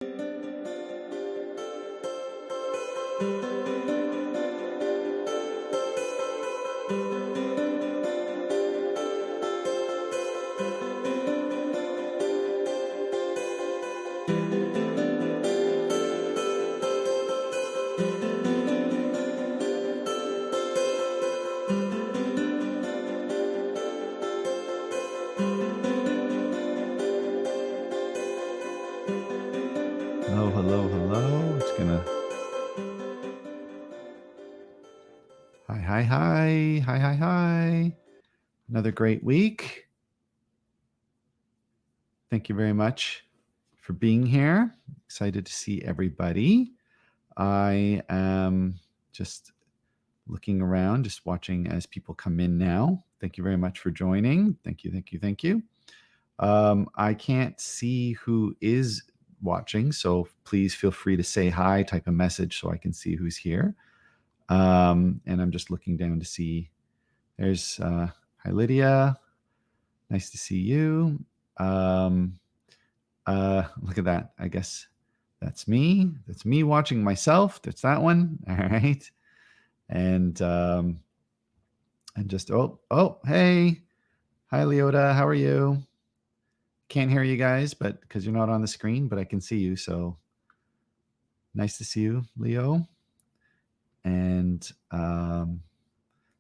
Hello, hello, hello. It's gonna. Hi. Another great week. Thank you very much for being here. Excited to see everybody. I am just looking around, just watching as people come in now. Thank you very much for joining. Thank you. I can't see who is watching, so please feel free to say hi, type a message so I can see who's here. And I'm just looking down to see. There's hi Lydia, nice to see you. Look at that. I guess that's me. That's me watching myself. That's that one. All right. And just hey, hi Leota, how are you? Can't hear you guys, but because you're not on the screen, but I can see you. So nice to see you, Leo. And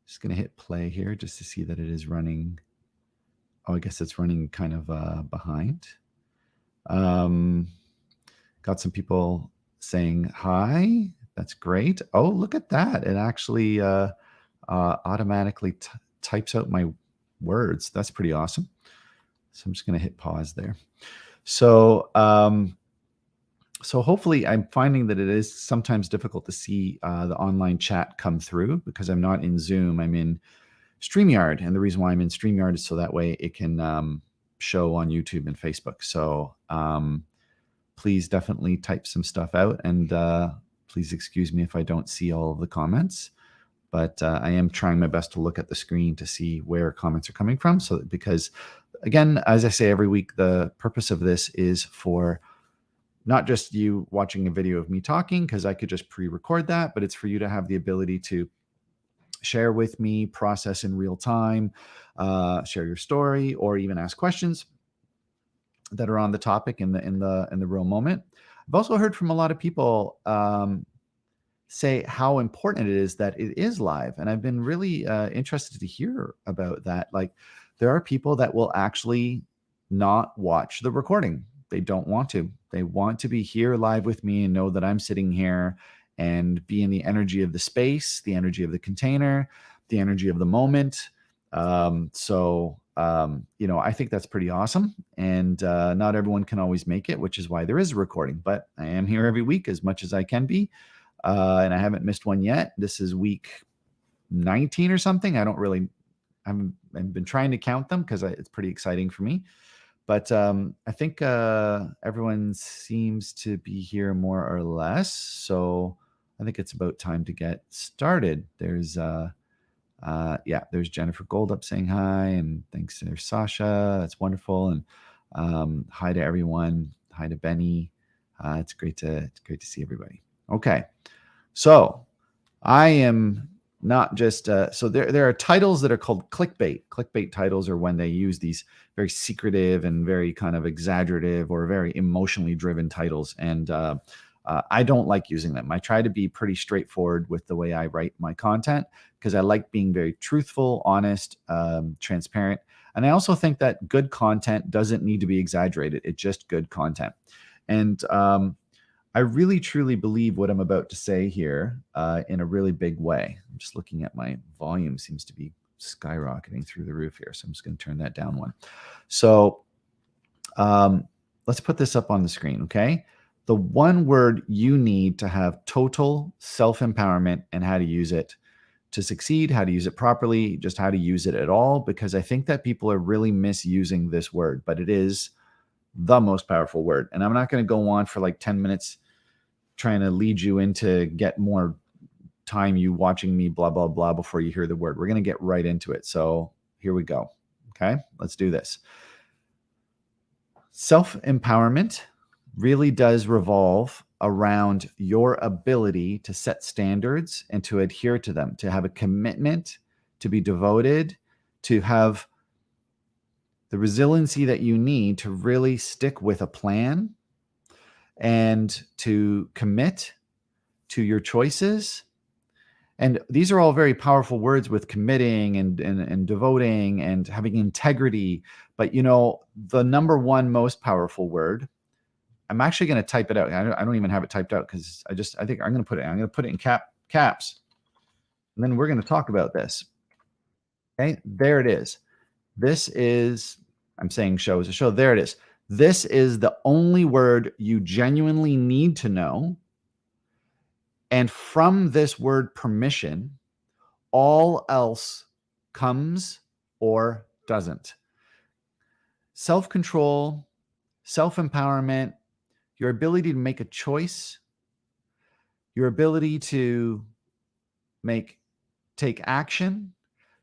just gonna hit play here just to see that it is running. Oh, I guess it's running kind of behind. Got some people saying hi. That's great. Oh, look at that. It actually automatically types out my words. That's pretty awesome. So I'm just going to hit pause there. So hopefully I'm finding that it is sometimes difficult to see the online chat come through because I'm not in Zoom. I'm in StreamYard. And the reason why I'm in StreamYard is so that way it can show on YouTube and Facebook. So please definitely type some stuff out, and please excuse me if I don't see all of the comments, but I am trying my best to look at the screen to see where comments are coming from. So because again, as I say every week, the purpose of this is for not just you watching a video of me talking, because I could just pre-record that, but it's for you to have the ability to share with me, process in real time, share your story, or even ask questions that are on the topic in the real moment. I've also heard from a lot of people say how important it is that it is live, and I've been really interested to hear about that. Like, there are people that will actually not watch the recording. They don't want to. They want to be here live with me and know that I'm sitting here and be in the energy of the space, the energy of the container, the energy of the moment. I think that's pretty awesome. And not everyone can always make it, which is why there is a recording. But I am here every week as much as I can be. And I haven't missed one yet. This is week 19 or something. I haven't been trying to count them because it's pretty exciting for me. But I think everyone seems to be here more or less. So I think it's about time to get started. There's Jennifer Goldup saying hi, and thanks. There's Sasha. That's wonderful. And hi to everyone. Hi to Benny. It's great to see everybody. Okay, so I am not just so there are titles that are called clickbait. Clickbait titles are when they use these very secretive and very kind of exaggerative or very emotionally driven titles, and I don't like using them. I try to be pretty straightforward with the way I write my content because I like being very truthful, honest, transparent. And I also think that good content doesn't need to be exaggerated. It's just good content. And I really, truly believe what I'm about to say here in a really big way. I'm just looking at my volume seems to be skyrocketing through the roof here. So I'm just going to turn that down one. So let's put this up on the screen, okay? The one word you need to have total self-empowerment and how to use it to succeed, how to use it properly, just how to use it at all, because I think that people are really misusing this word, but it is the most powerful word. And I'm not going to go on for like 10 minutes trying to lead you into get more time you watching me blah, blah, blah before you hear the word. We're going to get right into it. So here we go. Okay, let's do this. Self-empowerment really does revolve around your ability to set standards and to adhere to them, to have a commitment, to be devoted, to have the resiliency that you need to really stick with a plan and to commit to your choices. And these are all very powerful words, with committing and devoting and having integrity. But the number one most powerful word, I'm actually going to type it out. I don't even have it typed out because I think I'm going to put it in caps. And then we're going to talk about this. Okay, there it is. This is, I'm saying show is a show. There it is. This is the only word you genuinely need to know. And from this word permission, all else comes or doesn't. Self-control, self-empowerment, your ability to make a choice, your ability to take action,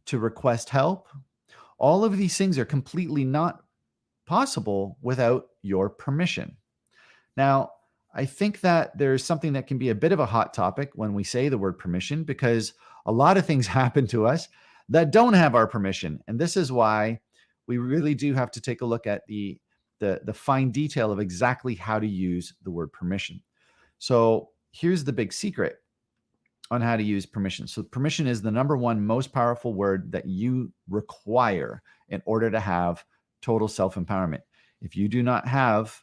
to request help. All of these things are completely not possible without your permission. Now, I think that there's something that can be a bit of a hot topic when we say the word permission, because a lot of things happen to us that don't have our permission. And this is why we really do have to take a look at the fine detail of exactly how to use the word permission. So here's the big secret on how to use permission. So permission is the number one most powerful word that you require in order to have total self-empowerment. If you do not have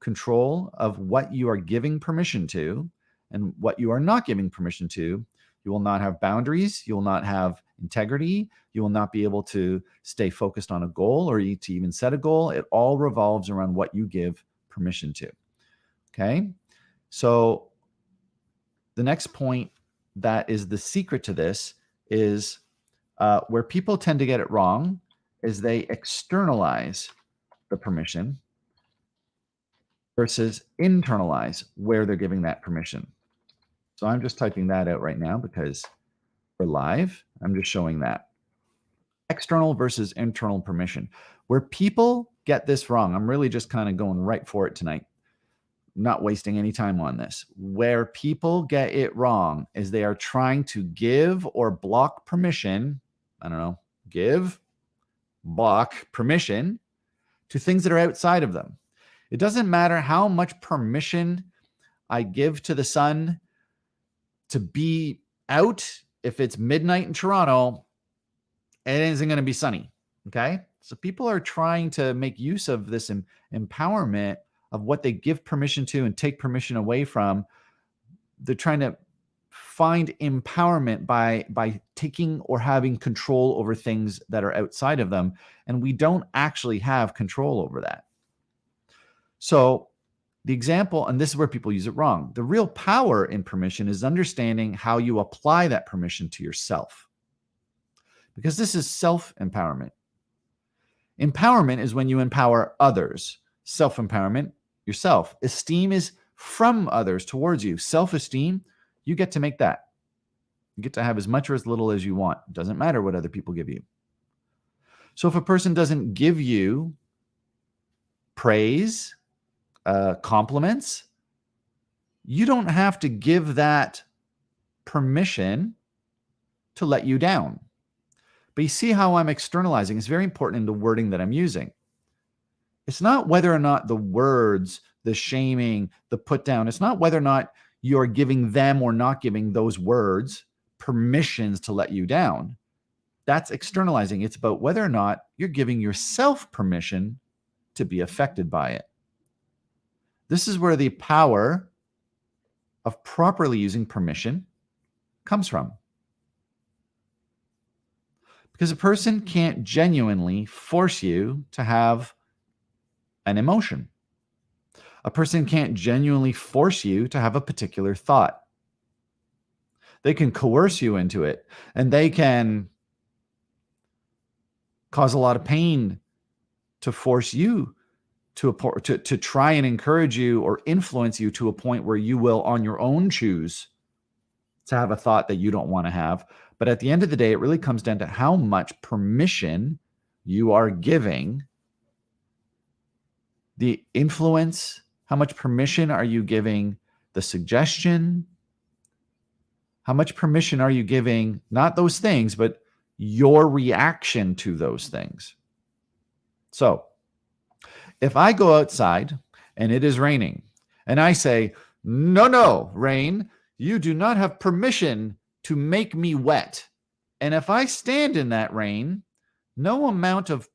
control of what you are giving permission to and what you are not giving permission to, you will not have boundaries, you will not have integrity, you will not be able to stay focused on a goal or to even set a goal. It all revolves around what you give permission to. Okay? So the next point that is the secret to this is where people tend to get it wrong is they externalize the permission versus internalize where they're giving that permission. So I'm just typing that out right now because we're live. I'm just showing that. External versus internal permission. Where people get this wrong, I'm really just kind of going right for it tonight, not wasting any time on this. Where people get it wrong is they are trying to give or block permission. I don't know, block permission to things that are outside of them. It doesn't matter how much permission I give to the sun to be out. If it's midnight in Toronto, it isn't going to be sunny. Okay. So people are trying to make use of this empowerment of what they give permission to and take permission away from. They're trying to find empowerment by taking or having control over things that are outside of them. And we don't actually have control over that. So the example, and this is where people use it wrong, the real power in permission is understanding how you apply that permission to yourself. Because this is self-empowerment. Empowerment is when you empower others. Self-empowerment, yourself. Esteem is from others towards you. Self-esteem, you get to make that. You get to have as much or as little as you want. It doesn't matter what other people give you. So if a person doesn't give you praise, compliments, you don't have to give that permission to let you down. But you see how I'm externalizing. It's very important in the wording that I'm using. It's not whether or not the words, the shaming, the put down, it's not whether or not you're giving them or not giving those words permissions to let you down. That's externalizing. It's about whether or not you're giving yourself permission to be affected by it. This is where the power of properly using permission comes from. Because a person can't genuinely force you to have an emotion. A person can't genuinely force you to have a particular thought. They can coerce you into it, and they can cause a lot of pain to force you to try and encourage you or influence you to a point where you will on your own choose to have a thought that you don't want to have. But at the end of the day, it really comes down to how much permission you are giving the influence, How much permission are you giving the suggestion? How much permission are you giving, not those things, but your reaction to those things? So if I go outside and it is raining and I say, no, rain, you do not have permission to make me wet. And if I stand in that rain, no amount of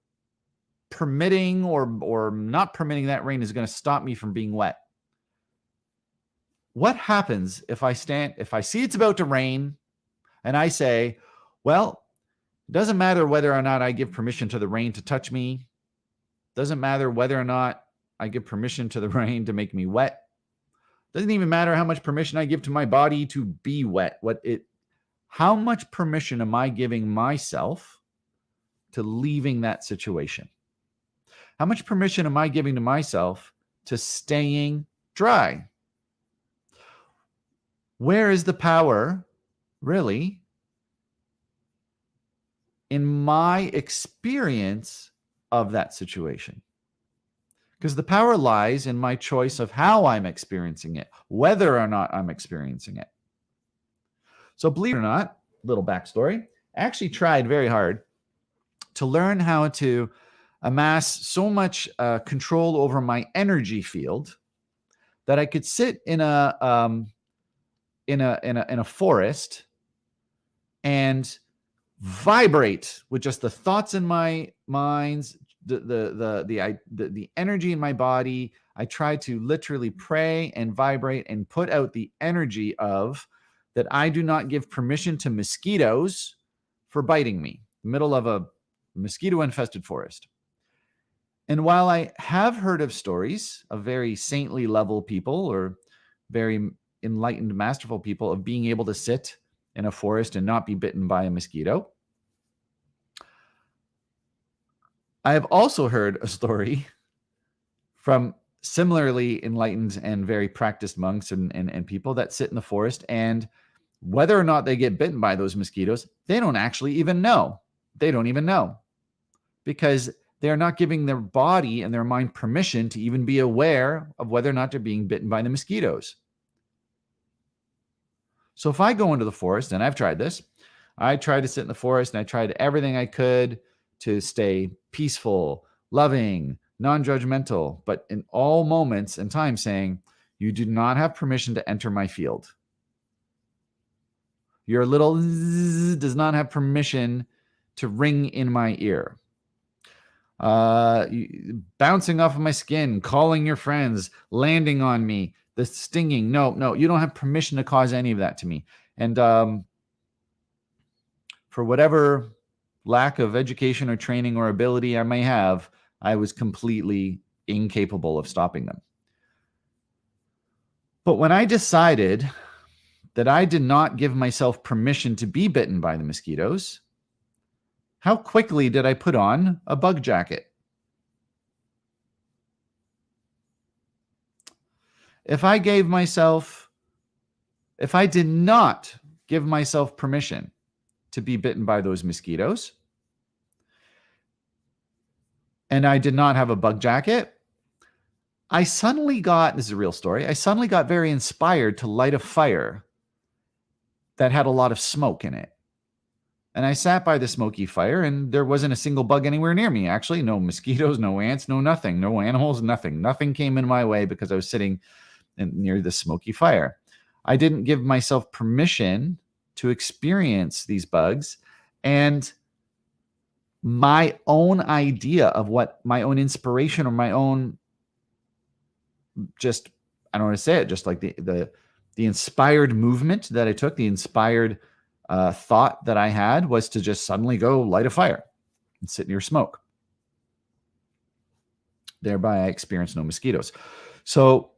permitting or not permitting that rain is going to stop me from being wet. What happens if I see it's about to rain and I say, well, it doesn't matter whether or not I give permission to the rain to touch me. Doesn't matter whether or not I give permission to the rain to make me wet. Doesn't even matter how much permission I give to my body to be wet. How much permission am I giving myself to leaving that situation? How much permission am I giving to myself to staying dry? Where is the power, really, in my experience of that situation? Because the power lies in my choice of how I'm experiencing it, whether or not I'm experiencing it. So believe it or not, little backstory, I actually tried very hard to learn how to amass so much control over my energy field that I could sit in a forest and vibrate with just the thoughts in my minds, the energy in my body. I try to literally pray and vibrate and put out the energy of that I do not give permission to mosquitoes for biting me, middle of a mosquito-infested forest. And while I have heard of stories of very saintly level people or very enlightened, masterful people of being able to sit in a forest and not be bitten by a mosquito, I have also heard a story from similarly enlightened and very practiced monks and people that sit in the forest, and whether or not they get bitten by those mosquitoes, they don't actually even know. They don't even know because they're not giving their body and their mind permission to even be aware of whether or not they're being bitten by the mosquitoes. So if I go into the forest, and I've tried this, I tried to sit in the forest and I tried everything I could to stay peaceful, loving, non-judgmental, but in all moments and times saying, you do not have permission to enter my field. Your little zzz does not have permission to ring in my ear. Bouncing off of my skin, calling your friends, landing on me, the stinging. No, you don't have permission to cause any of that to me. And for whatever lack of education or training or ability I may have, I was completely incapable of stopping them. But when I decided that I did not give myself permission to be bitten by the mosquitoes, how quickly did I put on a bug jacket? If I did not give myself permission to be bitten by those mosquitoes, and I did not have a bug jacket, I suddenly got, this is a real story, I suddenly got very inspired to light a fire that had a lot of smoke in it. And I sat by the smoky fire and there wasn't a single bug anywhere near me. Actually, no mosquitoes, no ants, no nothing, no animals, nothing. Nothing came in my way because I was sitting near the smoky fire. I didn't give myself permission to experience these bugs. And my own idea of what my own inspiration or my own just, I don't want to say it, just like the inspired movement that I took, the inspired thought that I had was to just suddenly go light a fire and sit near smoke. Thereby, I experienced no mosquitoes. So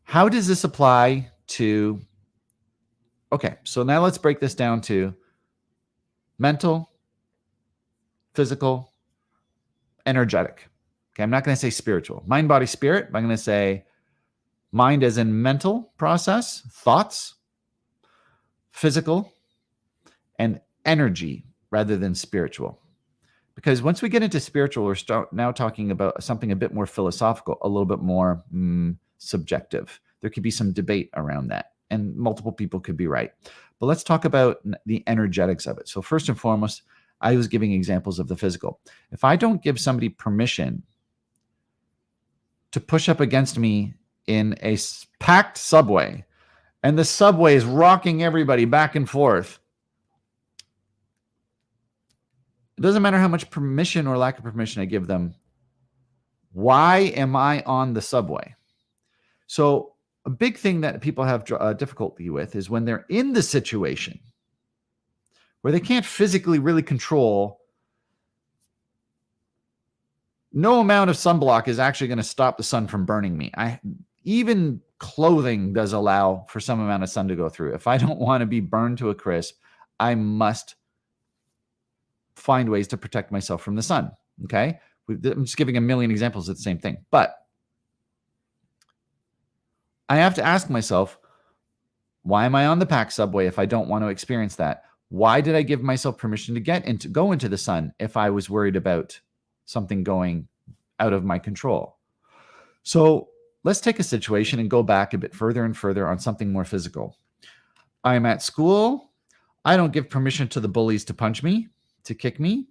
how does this apply to, okay, so now let's break this down to mental, physical, energetic. Okay, I'm not going to say spiritual. Mind, body, spirit. I'm going to say mind as in mental process, thoughts, physical, and energy rather than spiritual. Because once we get into spiritual, we're now talking about something a bit more philosophical, a little bit more subjective. There could be some debate around that, and multiple people could be right. But let's talk about the energetics of it. So first and foremost, I was giving examples of the physical. If I don't give somebody permission to push up against me in a packed subway, and the subway is rocking everybody back and forth, it doesn't matter how much permission or lack of permission I give them. Why am I on the subway? So a big thing that people have difficulty with is when they're in the situation where they can't physically really control. No amount of sunblock is actually going to stop the sun from burning me. Even clothing does allow for some amount of sun to go through. If I don't want to be burned to a crisp, I must find ways to protect myself from the sun. Okay. I'm just giving a million examples of the same thing, but I have to ask myself, why am I on the packed subway if I don't want to experience that? Why did I give myself permission to go into the sun if I was worried about something going out of my control? So let's take a situation and go back a bit further and further on something more physical. I'm at school. I don't give permission to the bullies to punch me, to kick me.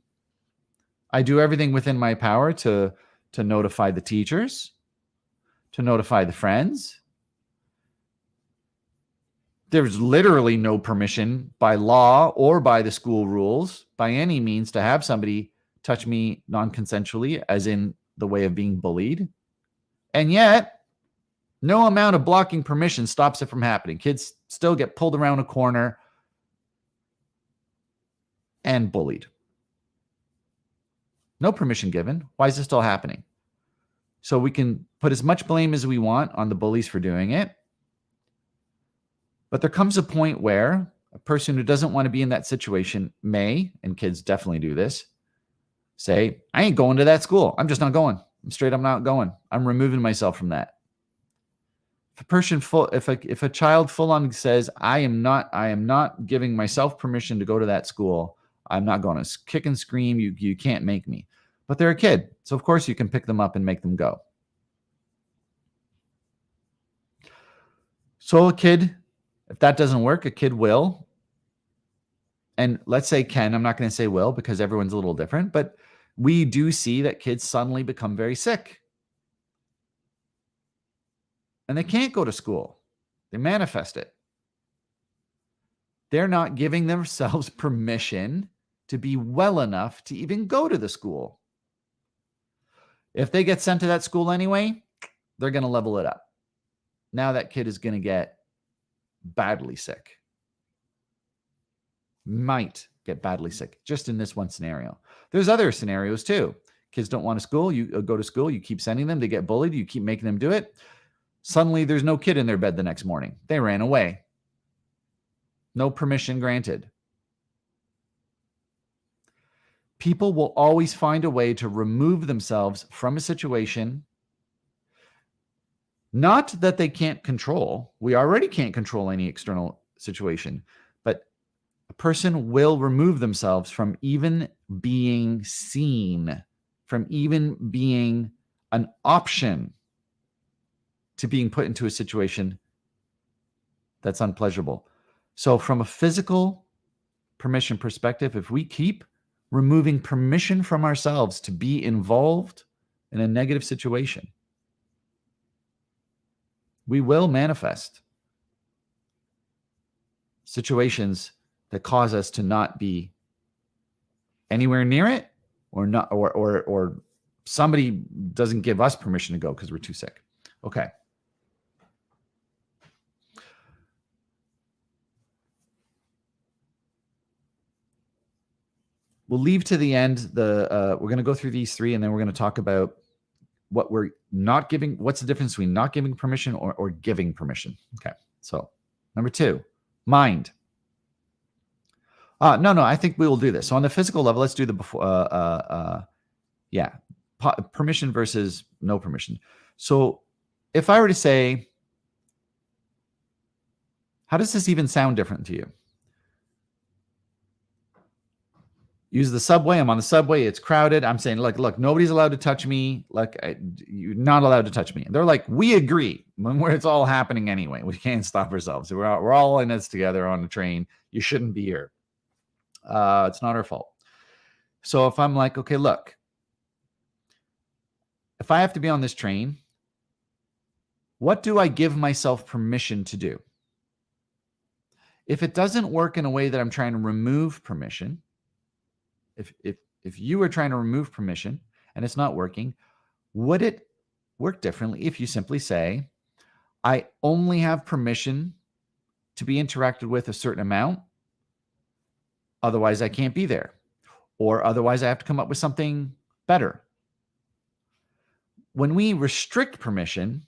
I do everything within my power to notify the teachers, to notify the friends. There's literally no permission by law or by the school rules by any means to have somebody touch me non-consensually, as in the way of being bullied. And yet, no amount of blocking permission stops it from happening. Kids still get pulled around a corner and bullied. No permission given. Why is this still happening? So we can put as much blame as we want on the bullies for doing it. But there comes a point where a person who doesn't want to be in that situation may, and kids definitely do this, say, I ain't going to that school. I'm just not going. I'm not going. I'm removing myself from that. If a child full on says, I am not giving myself permission to go to that school, I'm not going to kick and scream. You can't make me. But they're a kid. So of course you can pick them up and make them go. So a kid, if that doesn't work, a kid will. And let's say can, I'm not going to say will because everyone's a little different, but we do see that kids suddenly become very sick. And they can't go to school. They manifest it. They're not giving themselves permission to be well enough to even go to the school. If they get sent to that school anyway, they're going to level it up. Now that kid is going to get badly sick. Might get badly sick just in this one scenario. There's other scenarios too. Kids don't want to school. You go to school. You keep sending them. They get bullied. You keep making them do it. Suddenly there's no kid in their bed the next morning. They ran away. No permission granted. People will always find a way to remove themselves from a situation. Not that they can't control. We already can't control any external situation, but a person will remove themselves from even being seen, from even being an option to being put into a situation that's unpleasurable. So from a physical permission perspective, if we keep removing permission from ourselves to be involved in a negative situation, we will manifest situations that cause us to not be anywhere near it, or not, or somebody doesn't give us permission to go because we're too sick. Okay. We'll leave to the end we're going to go through these three, and then we're going to talk about what we're not giving. What's the difference between not giving permission or giving permission? Okay. So number 2, mind. No, I think we will do this. So on the physical level, let's do the before. Permission versus no permission. So if I were to say, how does this even sound different to you? use the subway. I'm on the subway. It's crowded. I'm saying, look, nobody's allowed to touch me. You're not allowed to touch me. And they're like, we agree. When it's all happening anyway. We can't stop ourselves. We're all in this together on the train. You shouldn't be here. It's not our fault. So if I'm like, okay, look, if I have to be on this train, what do I give myself permission to do? If it doesn't work in a way that I'm trying to remove permission, if you are trying to remove permission and it's not working, would it work differently if you simply say, I only have permission to be interacted with a certain amount, otherwise I can't be there, or otherwise I have to come up with something better. When we restrict permission,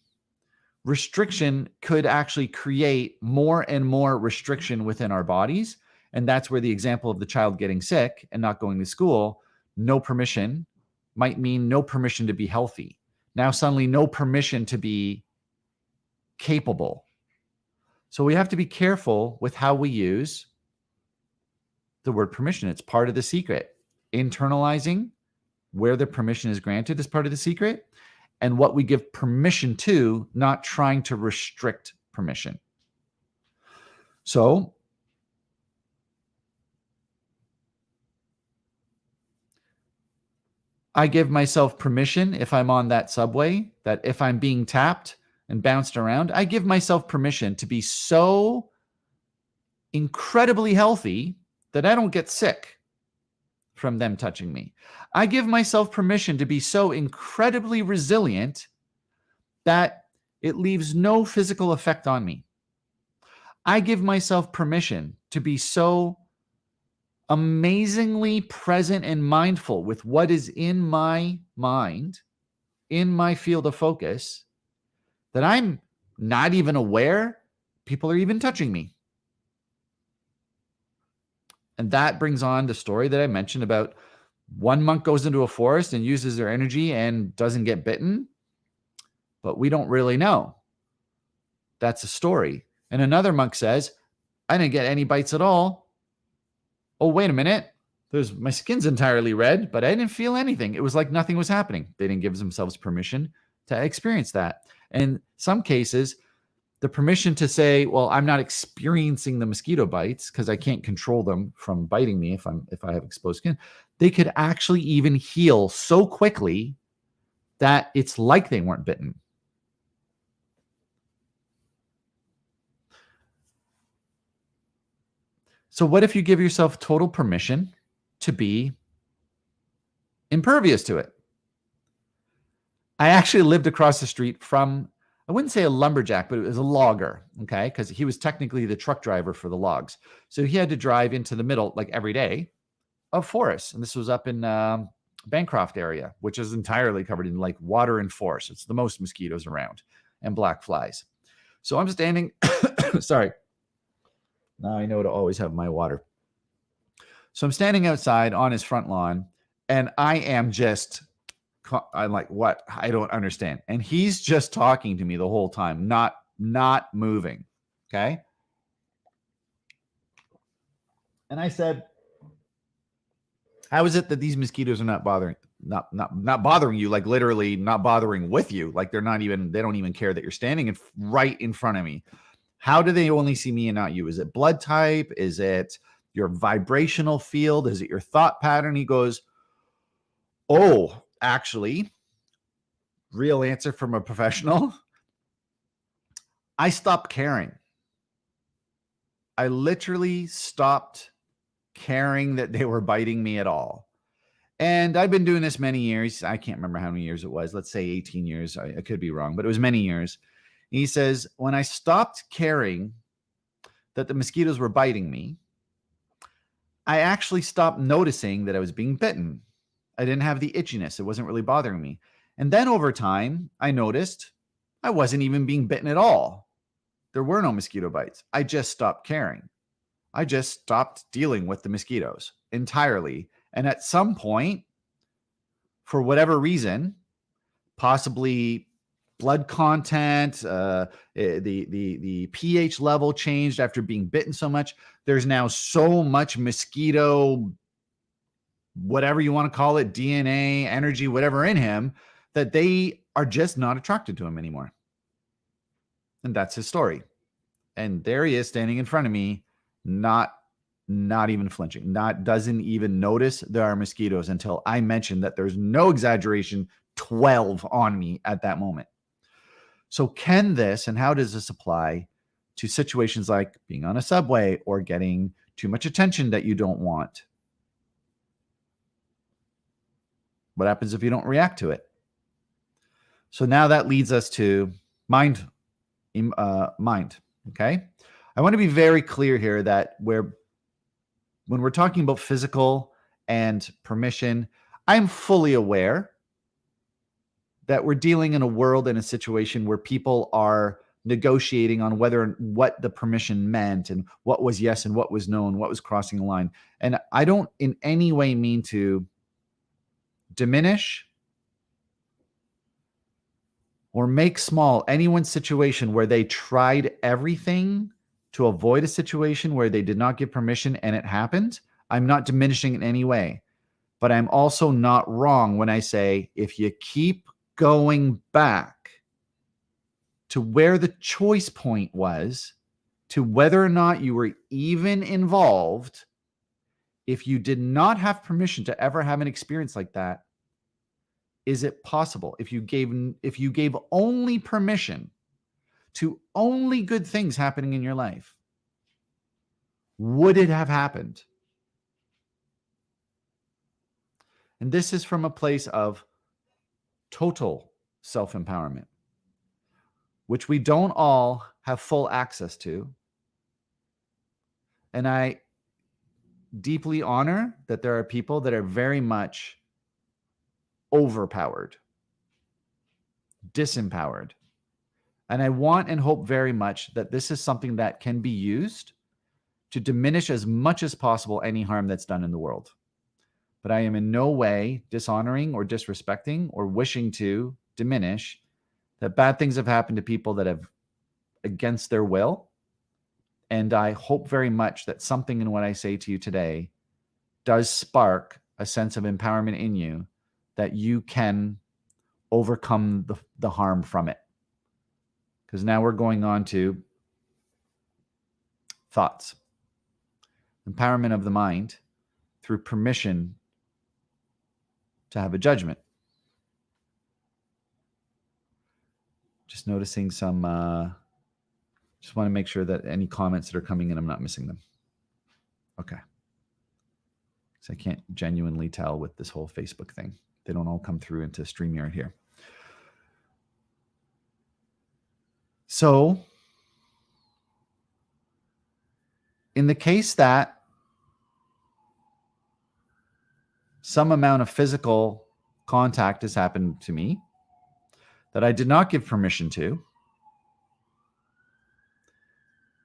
restriction could actually create more and more restriction within our bodies. And that's where the example of the child getting sick and not going to school, no permission might mean no permission to be healthy. Now suddenly no permission to be capable. So we have to be careful with how we use the word permission. It's part of the secret. Internalizing where the permission is granted is part of the secret, and what we give permission to, not trying to restrict permission. So I give myself permission if I'm on that subway, that if I'm being tapped and bounced around, I give myself permission to be so incredibly healthy that I don't get sick from them touching me. I give myself permission to be so incredibly resilient that it leaves no physical effect on me. I give myself permission to be so amazingly present and mindful with what is in my mind, in my field of focus, that I'm not even aware people are even touching me. And that brings on the story that I mentioned about one monk goes into a forest and uses their energy and doesn't get bitten, but we don't really know. That's a story. And another monk says, I didn't get any bites at all. Oh, wait a minute. My skin's entirely red, but I didn't feel anything. It was like nothing was happening. They didn't give themselves permission to experience that. And in some cases, the permission to say, well, I'm not experiencing the mosquito bites because I can't control them from biting me if I have exposed skin. They could actually even heal so quickly that it's like they weren't bitten. So what if you give yourself total permission to be impervious to it? I actually lived across the street from, I wouldn't say a lumberjack, but it was a logger, okay? Because he was technically the truck driver for the logs. So he had to drive into the middle, like every day, of forests. And this was up in Bancroft area, which is entirely covered in like water and forest. It's the most mosquitoes around and black flies. So I'm standing, sorry. Now I know to always have my water. So I'm standing outside on his front lawn, and I'm like, what? I don't understand. And he's just talking to me the whole time, not moving. Okay. And I said, how is it that these mosquitoes are not bothering you, like literally not bothering with you? Like they don't even care that you're standing right in front of me. How do they only see me and not you? Is it blood type? Is it your vibrational field? Is it your thought pattern? He goes, oh, actually, real answer from a professional. I stopped caring. I literally stopped caring that they were biting me at all. And I've been doing this many years. I can't remember how many years it was. Let's say 18 years. I could be wrong, but it was many years. And he says, when I stopped caring that the mosquitoes were biting me, I actually stopped noticing that I was being bitten. I didn't have the itchiness. It wasn't really bothering me. And then over time, I noticed I wasn't even being bitten at all. There were no mosquito bites. I just stopped caring. I just stopped dealing with the mosquitoes entirely. And at some point, for whatever reason, possibly blood content, the pH level changed after being bitten so much. There's now so much mosquito whatever you want to call it, DNA, energy, whatever in him, that they are just not attracted to him anymore. And that's his story. And there he is standing in front of me, not even flinching, doesn't even notice there are mosquitoes until I mentioned that there's no exaggeration, 12 on me at that moment. So can this, and how does this apply to situations like being on a subway or getting too much attention that you don't want? What happens if you don't react to it? So now that leads us to mind. Okay. I want to be very clear here that when we're talking about physical and permission, I'm fully aware that we're dealing in a world, in a situation where people are negotiating on what the permission meant and what was yes and what was no and what was crossing the line. And I don't in any way mean to diminish or make small anyone's situation where they tried everything to avoid a situation where they did not give permission and it happened. I'm not diminishing in any way, but I'm also not wrong when I say, if you keep going back to where the choice point was, to whether or not you were even involved, if you did not have permission to ever have an experience like that, is it possible? If you gave only permission to only good things happening in your life, would it have happened? And this is from a place of total self-empowerment, which we don't all have full access to. And I deeply honor that there are people that are very much overpowered, disempowered. And I want and hope very much that this is something that can be used to diminish as much as possible any harm that's done in the world. But I am in no way dishonoring or disrespecting or wishing to diminish that bad things have happened to people that have against their will. And I hope very much that something in what I say to you today does spark a sense of empowerment in you, that you can overcome the harm from it. Because now we're going on to thoughts. Empowerment of the mind through permission to have a judgment. Just noticing some, just want to make sure that any comments that are coming in, I'm not missing them. Okay. So I can't genuinely tell with this whole Facebook thing. They don't all come through into StreamYard here. So in the case that some amount of physical contact has happened to me that I did not give permission to,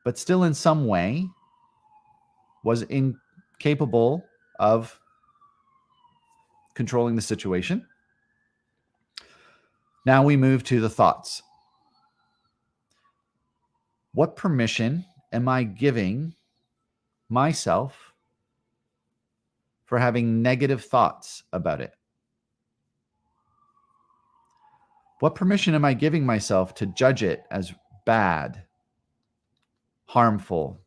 but still in some way was incapable of controlling the situation. Now we move to the thoughts. What permission am I giving myself for having negative thoughts about it? What permission am I giving myself to judge it as bad, harmful,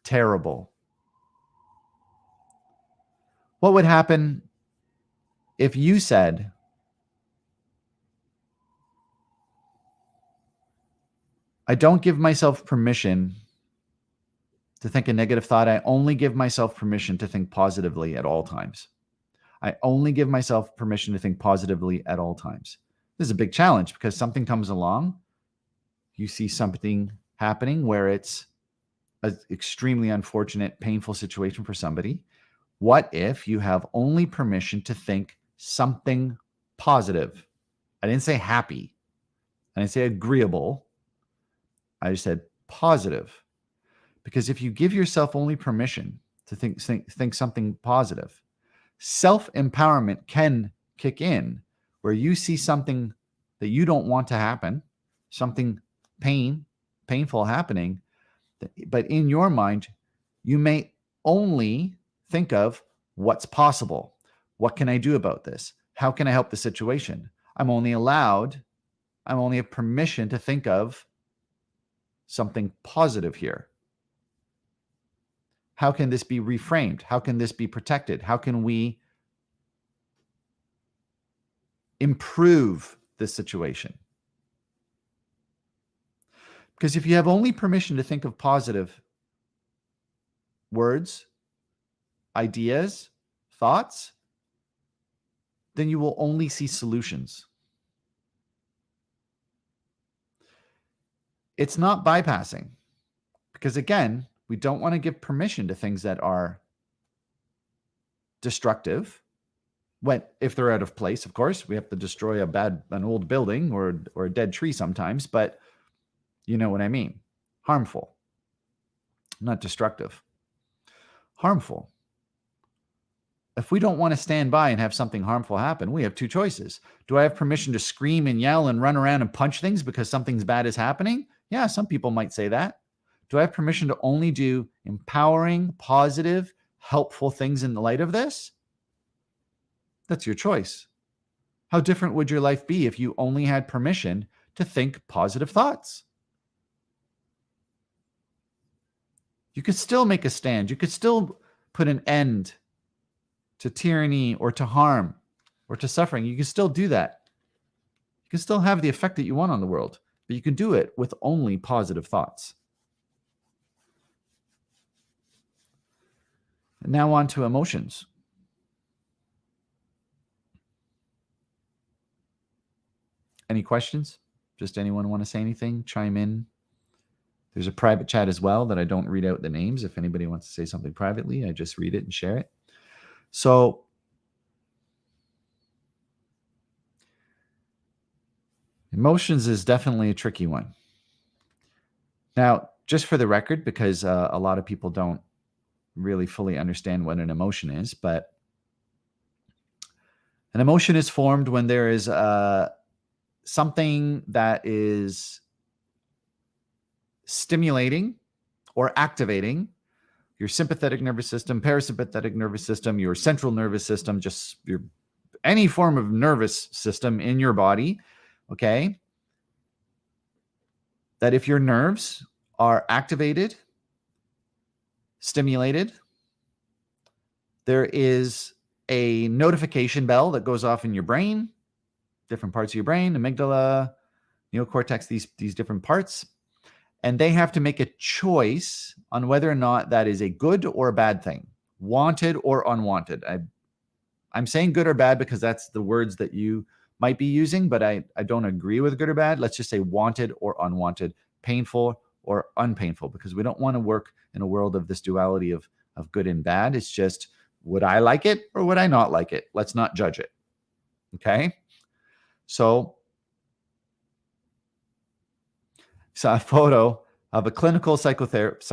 terrible? What would happen if you said, I don't give myself permission to think a negative thought. I only give myself permission to think positively at all times. I only give myself permission to think positively at all times. This is a big challenge because something comes along. You see something happening where it's an extremely unfortunate, painful situation for somebody. What if you have only permission to think something positive? I didn't say happy. I didn't say agreeable. I just said positive. Because if you give yourself only permission to think something positive, self-empowerment can kick in where you see something that you don't want to happen, something painful happening, but in your mind, you may only think of What's possible? What can I do about this? How can I help the situation? I'm only have permission to think of something positive here. How can this be reframed? How can this be protected? How can we improve this situation? Because if you have only permission to think of positive words, ideas, thoughts, then you will only see solutions. It's not bypassing, because again, we don't want to give permission to things that are destructive. If they're out of place, of course, we have to destroy an old building or a dead tree sometimes, but you know what I mean. Harmful, not destructive. Harmful. If we don't want to stand by and have something harmful happen, we have two choices. Do I have permission to scream and yell and run around and punch things because something's bad is happening? Yeah, some people might say that. Do I have permission to only do empowering, positive, helpful things in the light of this? That's your choice. How different would your life be if you only had permission to think positive thoughts? You could still make a stand. You could still put an end to tyranny or to harm or to suffering. You can still do that. You can still have the effect that you want on the world, but you can do it with only positive thoughts. And now on to emotions. Any questions? Just anyone want to say anything? Chime in. There's a private chat as well that I don't read out the names. If anybody wants to say something privately, I just read it and share it. So emotions is definitely a tricky one. Now, just for the record, because a lot of people don't really fully understand what an emotion is, but an emotion is formed when there is something that is stimulating or activating your sympathetic nervous system, parasympathetic nervous system, your central nervous system, just any form of nervous system in your body, okay? That if your nerves are activated, stimulated, there is a notification bell that goes off in your brain, different parts of your brain, amygdala, neocortex, these different parts. And they have to make a choice on whether or not that is a good or a bad thing, wanted or unwanted. I'm saying good or bad because that's the words that you might be using, but I don't agree with good or bad. Let's just say wanted or unwanted, painful or unpainful, because we don't want to work in a world of this duality of good and bad. It's just, would I like it or would I not like it? Let's not judge it. Okay? So saw a photo of a clinical psychologist,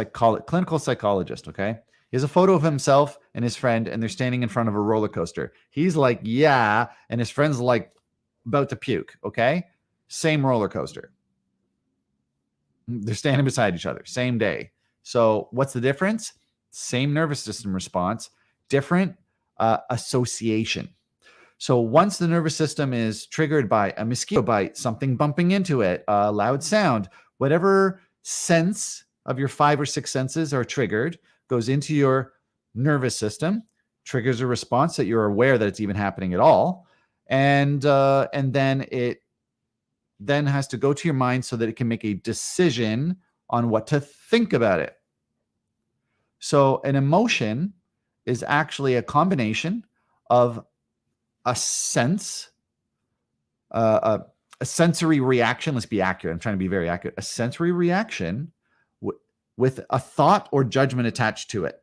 okay? He has a photo of himself and his friend, and they're standing in front of a roller coaster. He's like, yeah, and his friend's like about to puke, okay? Same roller coaster. They're standing beside each other, same day. So what's the difference? Same nervous system response, different association. So once the nervous system is triggered by a mosquito bite, something bumping into it, a loud sound, whatever sense of your 5 or 6 senses are triggered, goes into your nervous system, triggers a response that you're aware that it's even happening at all, and then it then has to go to your mind so that it can make a decision on what to think about it. So an emotion is actually a combination of a sense, a sensory reaction. Let's be accurate. I'm trying to be very accurate. A sensory reaction with a thought or judgment attached to it,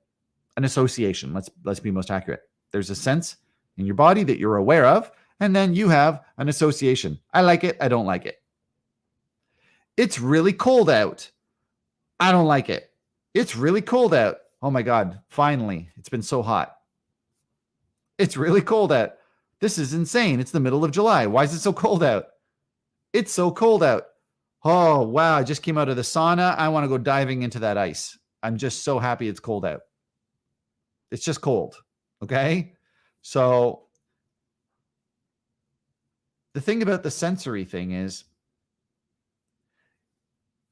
an association. Let's be most accurate. There's a sense in your body that you're aware of, and then you have an association. I like it. I don't like it. It's really cold out. I don't like it. It's really cold out. Oh my God. Finally, it's been so hot. It's really cold out. This is insane. It's the middle of July. Why is it so cold out? It's so cold out. Oh, wow. I just came out of the sauna. I want to go diving into that ice. I'm just so happy it's cold out. It's just cold. Okay? So the thing about the sensory thing is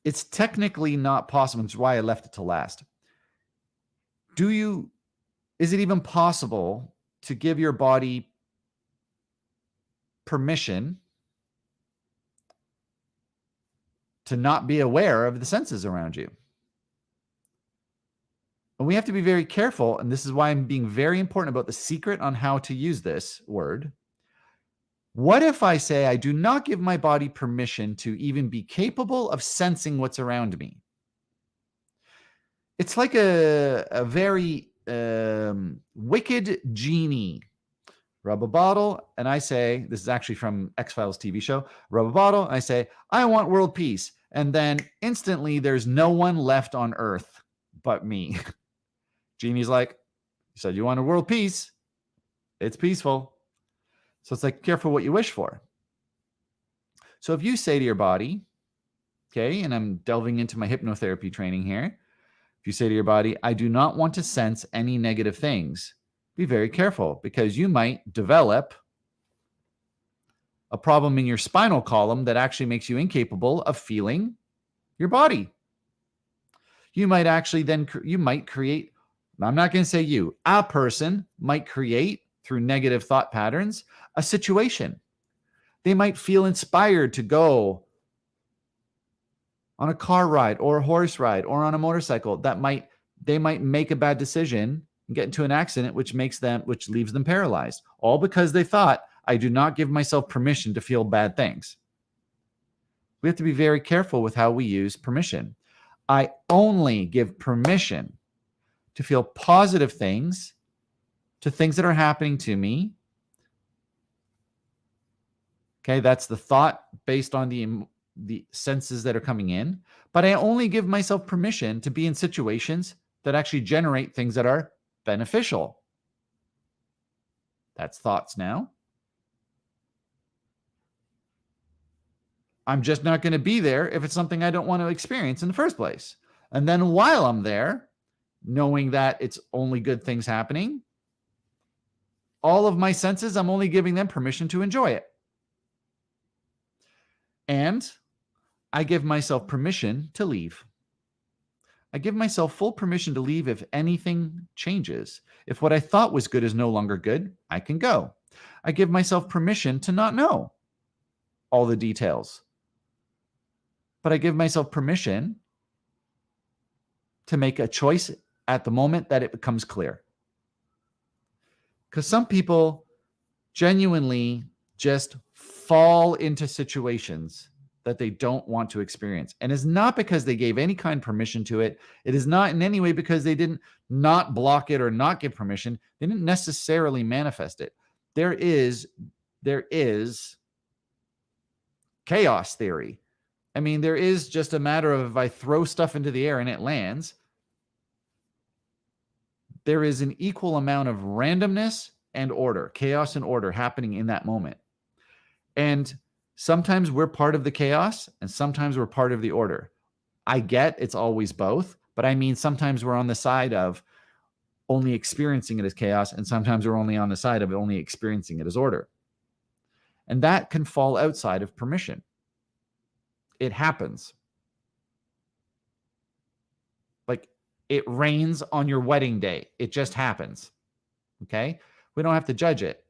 it's technically not possible, which is why I left it to last. Is it even possible to give your body permission to not be aware of the senses around you? And we have to be very careful, and this is why I'm being very important about the secret on how to use this word. What if I say I do not give my body permission to even be capable of sensing what's around me? It's like a very wicked genie. Rub a bottle, and I say, this is actually from X-Files TV show, rub a bottle, and I say, I want world peace. And then instantly there's no one left on earth but me. Genie's like, you said you wanted world peace. It's peaceful. So it's like, careful what you wish for. So if you say to your body, okay, and I'm delving into my hypnotherapy training here. If you say to your body, I do not want to sense any negative things, be very careful because you might develop a problem in your spinal column that actually makes you incapable of feeling your body. You might actually then, you might create, I'm not going to say you, a person might create through negative thought patterns, a situation. They might feel inspired to go on a car ride or a horse ride or on a motorcycle they might make a bad decision and get into an accident, which leaves them paralyzed, all because they thought, I do not give myself permission to feel bad things. We have to be very careful with how we use permission. I only give permission to feel positive things, to things that are happening to me. Okay, that's the thought based on the senses that are coming in. But I only give myself permission to be in situations that actually generate things that are beneficial. That's thoughts now. I'm just not going to be there if it's something I don't want to experience in the first place. And then while I'm there, knowing that it's only good things happening, all of my senses, I'm only giving them permission to enjoy it. And I give myself permission to leave. I give myself full permission to leave if anything changes. If what I thought was good is no longer good, I can go. I give myself permission to not know all the details. But I give myself permission to make a choice at the moment that it becomes clear. Because some people genuinely just fall into situations that they don't want to experience. And it's not because they gave any kind of permission to it. It is not in any way because they didn't not block it or not give permission. They didn't necessarily manifest it. There is chaos theory. I mean, there is just a matter of if I throw stuff into the air and it lands, there is an equal amount of randomness and order, chaos and order happening in that moment. And sometimes we're part of the chaos and sometimes we're part of the order. I get it's always both, but I mean, sometimes we're on the side of only experiencing it as chaos, and sometimes we're only on the side of only experiencing it as order. And that can fall outside of permission. It happens. Like it rains on your wedding day. It just happens. Okay? We don't have to judge it.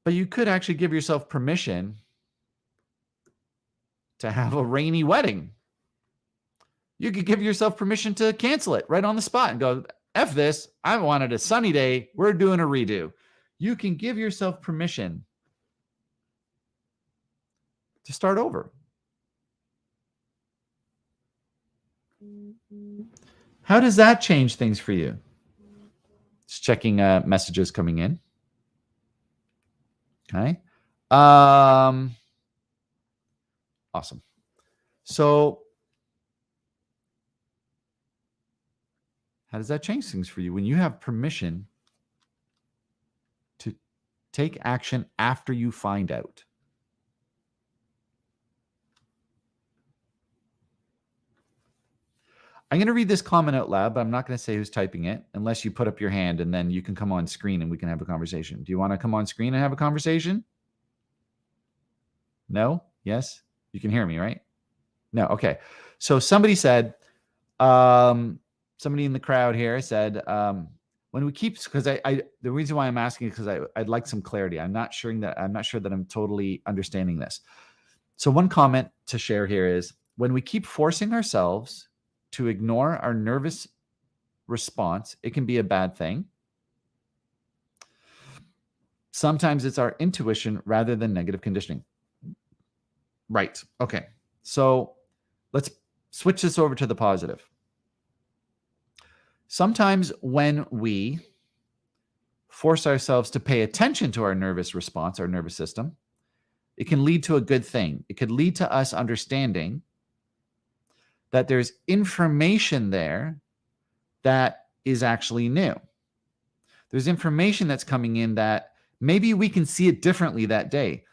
But you could actually give yourself permission to have a rainy wedding. You could give yourself permission to cancel it right on the spot and go, F this. I wanted a sunny day. We're doing a redo. You can give yourself permission to start over. How does that change things for you? Just checking messages coming in. Okay. Awesome. So how does that change things for you when you have permission to take action after you find out? I'm going to read this comment out loud, but I'm not going to say who's typing it unless you put up your hand and then you can come on screen and we can have a conversation. Do you want to come on screen and have a conversation? No? Yes? You can hear me, right? No. Okay. So somebody said, somebody in the crowd here said, when we keep, because the reason why I'm asking is because I'd like some clarity. I'm not sure that I'm totally understanding this. So one comment to share here is, when we keep forcing ourselves to ignore our nervous response, it can be a bad thing. Sometimes it's our intuition rather than negative conditioning. Right. Okay. So let's switch this over to the positive. Sometimes when we force ourselves to pay attention to our nervous response, our nervous system, it can lead to a good thing. It could lead to us understanding that there's information there that is actually new. There's information that's coming in that maybe we can see it differently that day.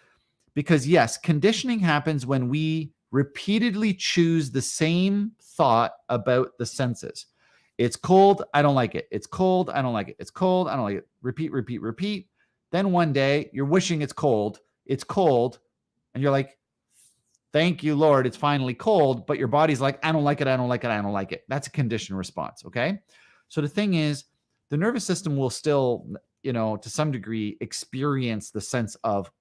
Because yes, conditioning happens when we repeatedly choose the same thought about the senses. It's cold, I don't like it. It's cold, I don't like it. It's cold, I don't like it. Repeat, repeat, repeat. Then one day you're wishing it's cold, and you're like, thank you, Lord, it's finally cold, but your body's like, I don't like it, I don't like it, I don't like it. That's a conditioned response, okay? So the thing is, the nervous system will still, to some degree, experience the sense of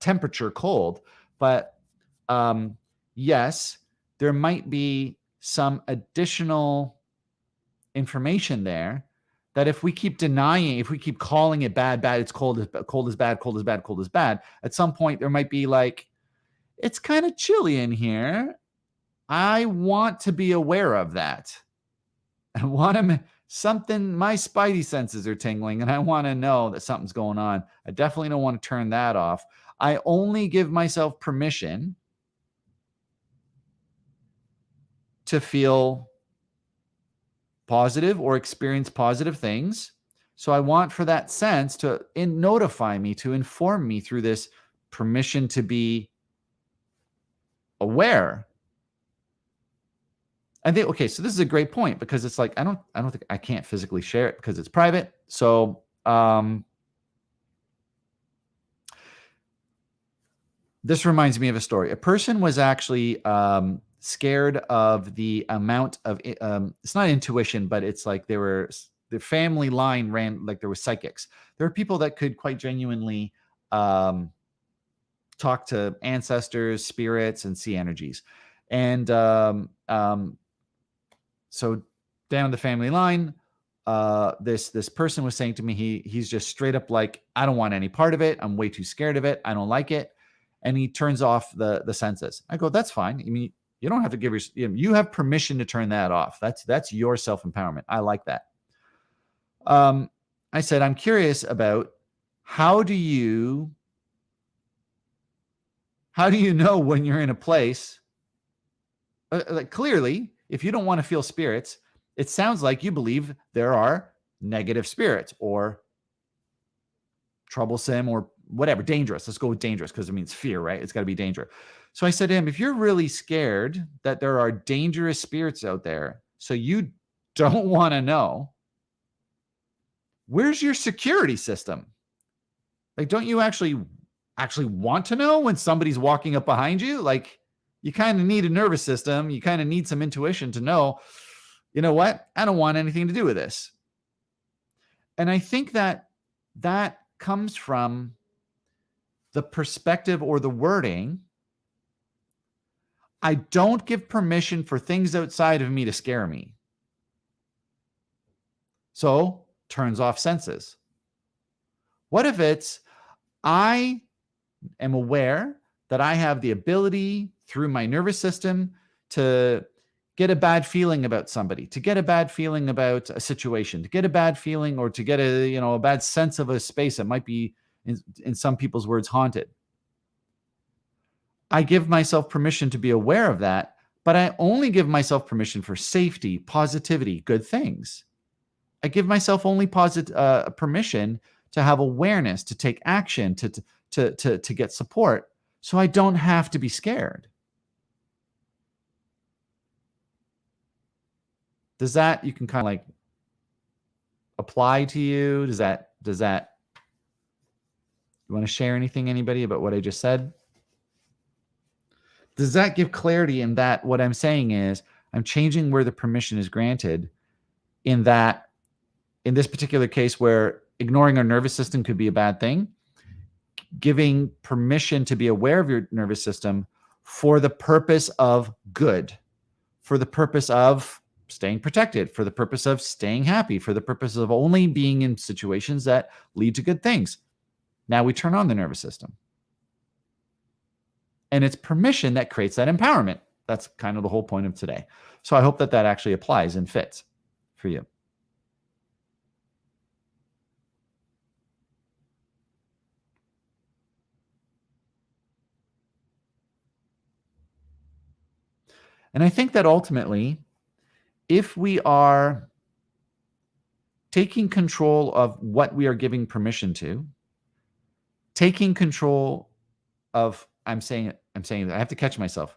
temperature cold, but yes, there might be some additional information there that if we keep denying, if we keep calling it bad, it's cold is bad, cold is bad, at some point there might be like, it's kind of chilly in here. I want to be aware of that. I want to something, my spidey senses are tingling and I want to know that something's going on. I definitely don't want to turn that off. I only give myself permission to feel positive or experience positive things. So I want for that sense to notify me, to inform me through this permission to be aware. I think, okay, so this is a great point because it's like, I don't think I can't physically share it because it's private. So, this reminds me of a story. A person was actually scared of the amount of, it's not intuition, but it's like the family line ran, like there were psychics. There are people that could quite genuinely talk to ancestors, spirits, and see energies. And so down the family line, this person was saying to me, he's just straight up like, I don't want any part of it. I'm way too scared of it. I don't like it. And he turns off the senses. I go, that's fine. I mean, you don't have to give you have permission to turn that off. That's your self-empowerment. I like that. I said, I'm curious about how do you know when you're in a place, like clearly, if you don't want to feel spirits, it sounds like you believe there are negative spirits or troublesome or whatever, dangerous. Let's go with dangerous because it means fear, right? It's got to be danger. So I said to him, if you're really scared that there are dangerous spirits out there, so you don't want to know, where's your security system? Like, don't you actually want to know when somebody's walking up behind you? Like, you kind of need a nervous system. You kind of need some intuition to know, you know what? I don't want anything to do with this. And I think that comes from the perspective or the wording. I don't give permission for things outside of me to scare me. So turns off senses. What if it's, I am aware that I have the ability through my nervous system to get a bad feeling about somebody, to get a bad feeling about a situation, to get a bad feeling or to get a bad sense of a space that might be, in some people's words, haunted. I give myself permission to be aware of that, but I only give myself permission for safety, positivity, good things. I give myself only permission to have awareness, to take action, to get support, so I don't have to be scared. Does that, you can kind of like apply to you? Does that, you want to share anything, anybody, about what I just said? Does that give clarity in that what I'm saying is I'm changing where the permission is granted, in that, in this particular case where ignoring our nervous system could be a bad thing, giving permission to be aware of your nervous system for the purpose of good, for the purpose of staying protected, for the purpose of staying happy, for the purpose of only being in situations that lead to good things. Now we turn on the nervous system. And it's permission that creates that empowerment. That's kind of the whole point of today. So I hope that that actually applies and fits for you. And I think that ultimately, if we are taking control of what we are giving permission to, taking control of, I'm saying I have to catch myself.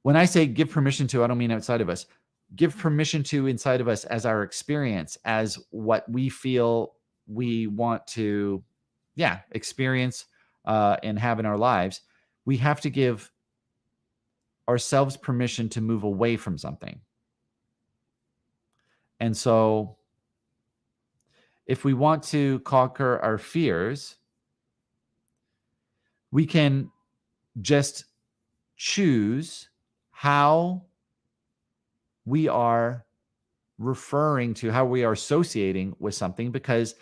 When I say give permission to, I don't mean outside of us. Give permission to inside of us as our experience, as what we feel we want to, experience and have in our lives. We have to give ourselves permission to move away from something. And so if we want to conquer our fears, we can just choose how we are referring to, how we are associating with something, because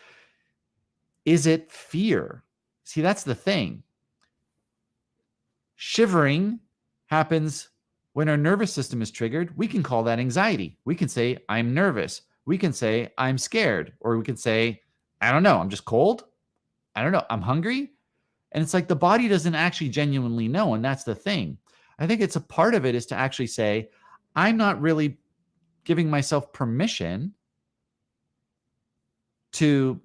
is it fear? See, that's the thing. Shivering happens when our nervous system is triggered. We can call that anxiety. We can say, I'm nervous. We can say, I'm scared. Or we can say, I don't know, I'm just cold. I don't know, I'm hungry. And it's like the body doesn't actually genuinely know. And that's the thing. I think it's a part of it is to actually say, I'm not really giving myself permission to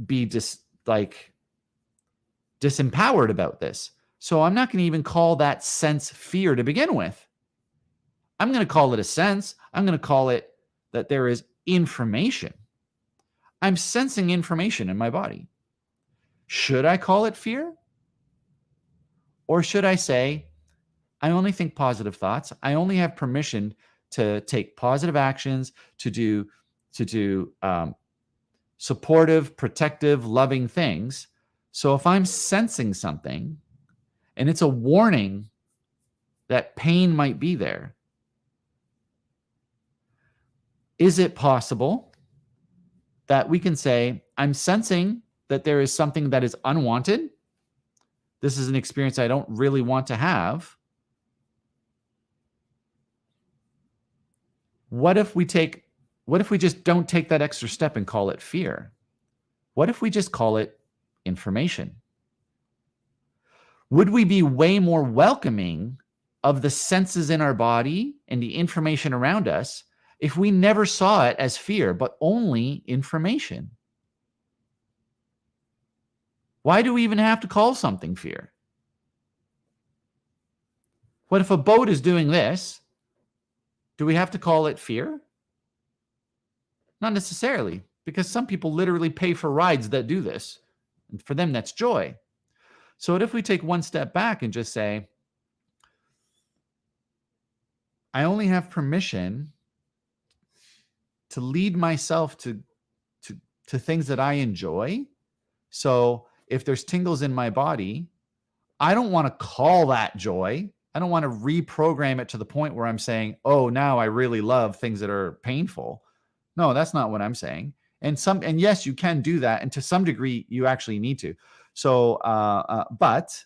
be disempowered about this. So I'm not going to even call that sense fear to begin with. I'm going to call it a sense. I'm going to call it that there is information. I'm sensing information in my body. Should I call it fear? Or should I say, I only think positive thoughts. I only have permission to take positive actions, to do supportive, protective, loving things. So if I'm sensing something and it's a warning that pain might be there, is it possible that we can say, I'm sensing that there is something that is unwanted? This is an experience I don't really want to have. What if we just don't take that extra step and call it fear? What if we just call it information? Would we be way more welcoming of the senses in our body and the information around us if we never saw it as fear, but only information? Why do we even have to call something fear? What if a boat is doing this? Do we have to call it fear? Not necessarily, because some people literally pay for rides that do this. And for them, that's joy. So what if we take one step back and just say, I only have permission to lead myself to things that I enjoy. So if there's tingles in my body, I don't want to call that joy. I don't want to reprogram it to the point where I'm saying, oh, now I really love things that are painful. No, that's not what I'm saying. And yes, you can do that. And to some degree, you actually need to. So, but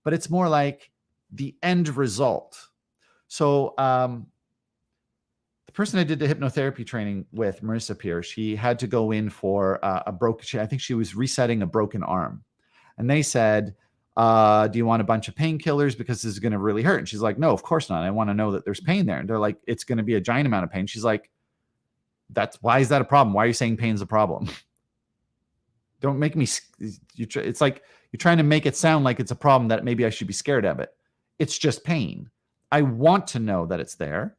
it's more like the end result. So, the person I did the hypnotherapy training with, Marissa Pierce, she had to go in for I think she was resetting a broken arm. And they said, do you want a bunch of painkillers because this is going to really hurt? And she's like, no, of course not. I want to know that there's pain there. And they're like, it's going to be a giant amount of pain. She's like, why is that a problem? Why are you saying pain's a problem? Don't make me, it's like you're trying to make it sound like it's a problem that maybe I should be scared of it. It's just pain. I want to know that it's there.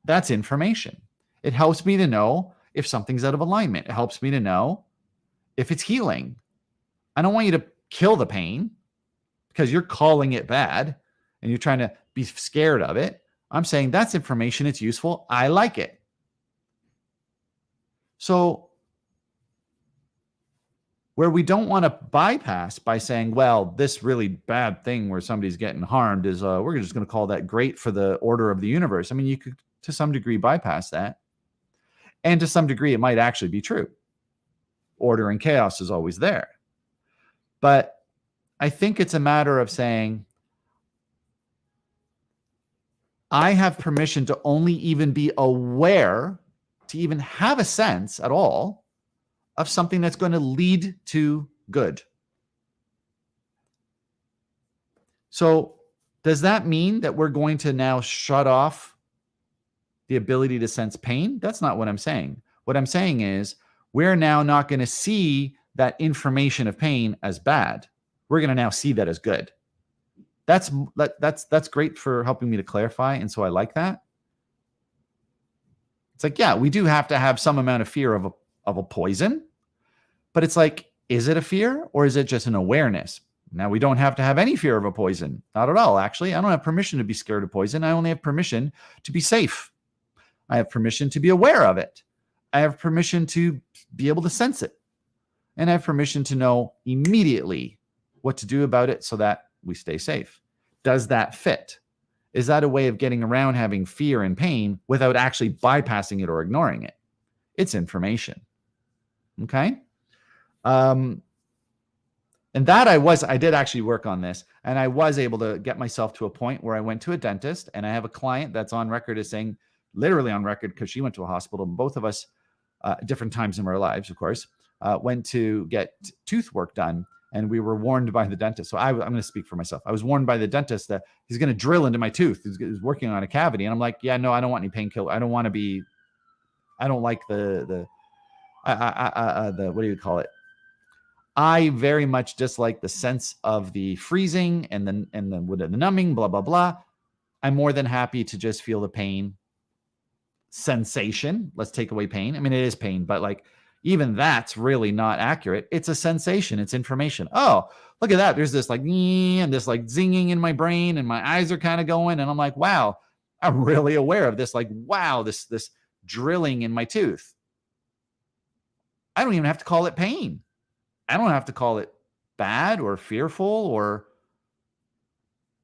That's information. It helps me to know if something's out of alignment. It helps me to know if it's healing. I don't want you to kill the pain because you're calling it bad and you're trying to be scared of it. I'm saying that's information. It's useful. I like it. So where we don't want to bypass by saying, well, this really bad thing where somebody's getting harmed is we're just going to call that great for the order of the universe. I mean, you could to some degree bypass that. And to some degree, it might actually be true. Order and chaos is always there. But I think it's a matter of saying, I have permission to only even be aware, to even have a sense at all of something that's going to lead to good. So does that mean that we're going to now shut off the ability to sense pain? That's not what I'm saying. What I'm saying is we're now not going to see that information of pain as bad. We're going to now see that as good. That's great for helping me to clarify. And so I like that. It's like, yeah, we do have to have some amount of fear of a poison, but it's like, is it a fear or is it just an awareness? Now, we don't have to have any fear of a poison. Not at all, actually. I don't have permission to be scared of poison. I only have permission to be safe. I have permission to be aware of it. I have permission to be able to sense it. And I have permission to know immediately what to do about it so that we stay safe. Does that fit? Is that a way of getting around having fear and pain without actually bypassing it or ignoring it? It's information. Okay? And that I did actually work on this, and I was able to get myself to a point where I went to a dentist, and I have a client that's on record as saying, literally on record, because she went to a hospital, and both of us, different times in our lives, of course, went to get tooth work done, and we were warned by the dentist. So I'm going to speak for myself. I was warned by the dentist that he's going to drill into my tooth. He's working on a cavity, and I'm like, yeah, no, I don't want any painkiller. I don't want to be. I don't like the what do you call it? I very much dislike the sense of the freezing and the numbing, blah, blah, blah. I'm more than happy to just feel the pain sensation. Let's take away pain. I mean, it is pain, but like even that's really not accurate. It's a sensation. It's information. Oh, look at that. There's this like, and this like zinging in my brain and my eyes are kind of going. And I'm like, wow, I'm really aware of this. Like, wow, this drilling in my tooth. I don't even have to call it pain. I don't have to call it bad or fearful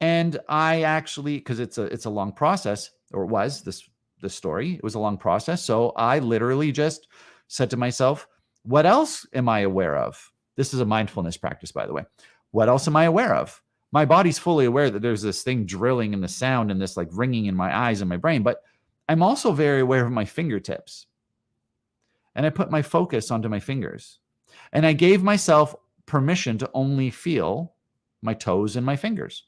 and I actually, because it's a long process, or it was this story. It was a long process. So I literally just said to myself, what else am I aware of? This is a mindfulness practice, by the way. What else am I aware of? My body's fully aware that there's this thing drilling in the sound and this like ringing in my eyes and my brain, but I'm also very aware of my fingertips. And I put my focus onto my fingers. And I gave myself permission to only feel my toes and my fingers.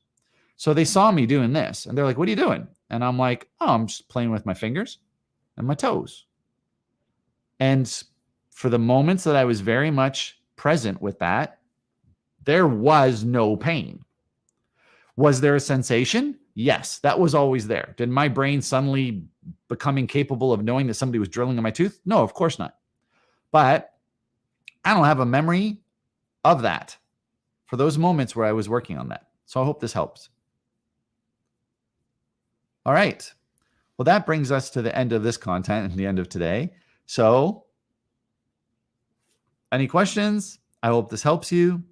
So they saw me doing this and they're like, what are you doing? And I'm like, oh, I'm just playing with my fingers and my toes. And for the moments that I was very much present with that, there was no pain. Was there a sensation? Yes, that was always there. Did my brain suddenly become incapable of knowing that somebody was drilling in my tooth? No, of course not. But I don't have a memory of that for those moments where I was working on that. So I hope this helps. All right. Well, that brings us to the end of this content and the end of today. So any questions? I hope this helps you.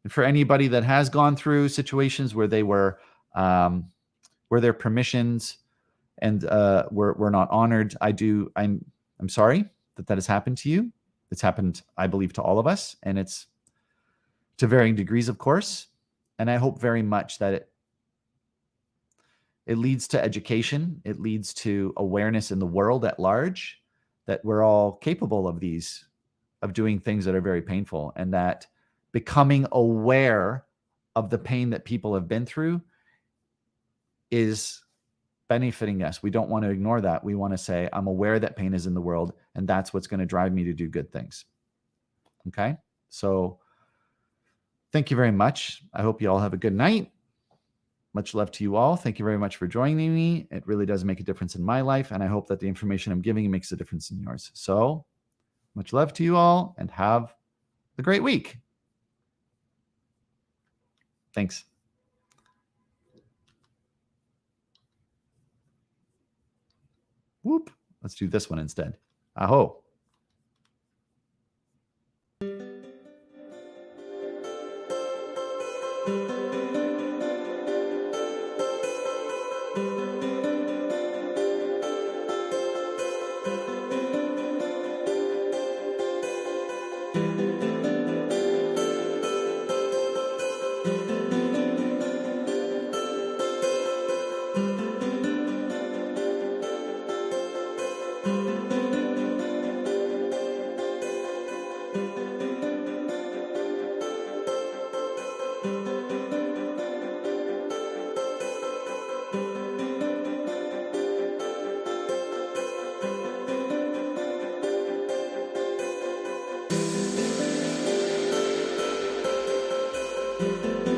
And for anybody that has gone through situations where they were, where their permissions and were not honored, I'm sorry that has happened to you. It's happened, I believe, to all of us, and it's to varying degrees, of course. And I hope very much that it leads to education. It leads to awareness in the world at large, that we're all capable of doing things that are very painful, and that becoming aware of the pain that people have been through is benefiting us. We don't want to ignore that. We want to say, I'm aware that pain is in the world, and that's what's going to drive me to do good things. Okay? So thank you very much. I hope you all have a good night. Much love to you all. Thank you very much for joining me. It really does make a difference in my life, and I hope that the information I'm giving makes a difference in yours. So much love to you all, and have a great week. Thanks. Whoop. Let's do this one instead. Aho. Thank you.